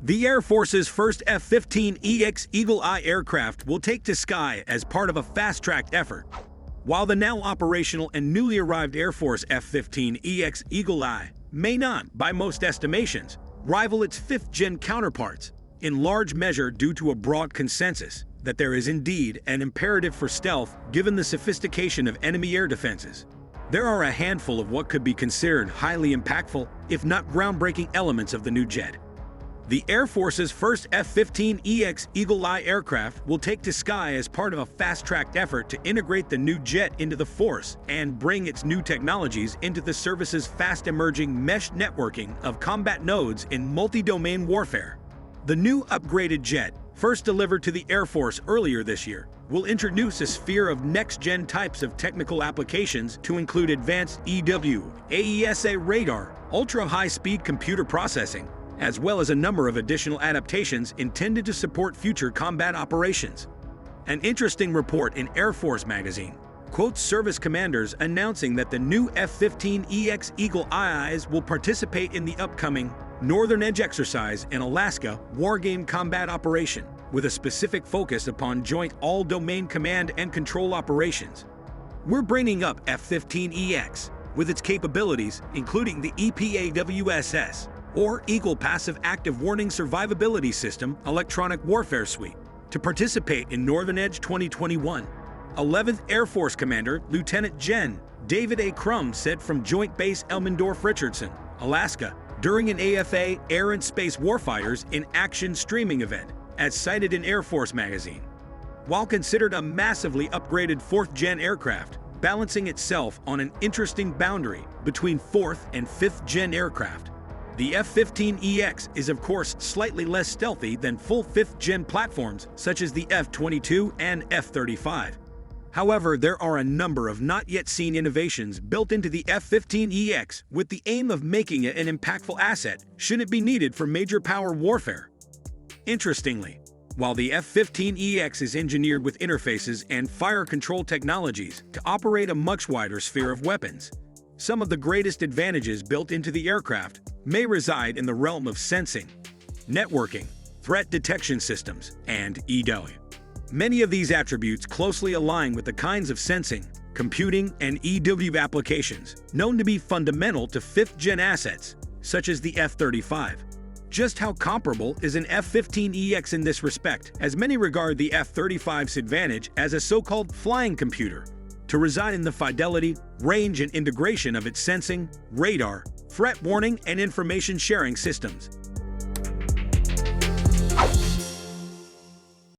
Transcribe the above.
The Air Force's first F-15EX Eagle Eye aircraft will take to sky as part of a fast-tracked effort. While the now operational and newly arrived Air Force F-15EX Eagle Eye may not, by most estimations, rival its fifth-gen counterparts, in large measure due to a broad consensus that there is indeed an imperative for stealth given the sophistication of enemy air defenses. There are a handful of what could be considered highly impactful, if not groundbreaking elements of the new jet. The Air Force's first F-15EX Eagle Eye aircraft will take to sky as part of a fast-tracked effort to integrate the new jet into the force and bring its new technologies into the service's fast-emerging mesh networking of combat nodes in multi-domain warfare. The new upgraded jet, first delivered to the Air Force earlier this year, will introduce a sphere of next-gen types of technical applications to include advanced EW, AESA radar, ultra-high-speed computer processing, as well as a number of additional adaptations intended to support future combat operations. An interesting report in Air Force magazine quotes service commanders announcing that the new F-15EX Eagle Eyes will participate in the upcoming Northern Edge exercise in Alaska wargame combat operation, with a specific focus upon joint all-domain command and control operations. We're bringing up F-15EX with its capabilities, including the EPAWSS, or Eagle Passive Active Warning Survivability System Electronic Warfare Suite, to participate in Northern Edge 2021. 11th Air Force Commander Lieutenant Gen. David A. Crum said from Joint Base Elmendorf-Richardson, Alaska, during an AFA Air and Space Warfighters in Action streaming event, as cited in Air Force magazine. While considered a massively upgraded 4th-gen aircraft, balancing itself on an interesting boundary between 4th and 5th-gen aircraft, the F-15EX is of course slightly less stealthy than full 5th-gen platforms such as the F-22 and F-35. However, there are a number of not-yet-seen innovations built into the F-15EX with the aim of making it an impactful asset should it be needed for major power warfare. Interestingly, while the F-15EX is engineered with interfaces and fire control technologies to operate a much wider sphere of weapons, some of the greatest advantages built into the aircraft may reside in the realm of sensing, networking, threat detection systems, and EW. Many of these attributes closely align with the kinds of sensing, computing, and EW applications known to be fundamental to 5th-gen assets, such as the F-35. Just how comparable is an F-15EX in this respect, as many regard the F-35's advantage as a so-called flying computer, to reside in the fidelity, range, and integration of its sensing, radar, threat warning, and information sharing systems.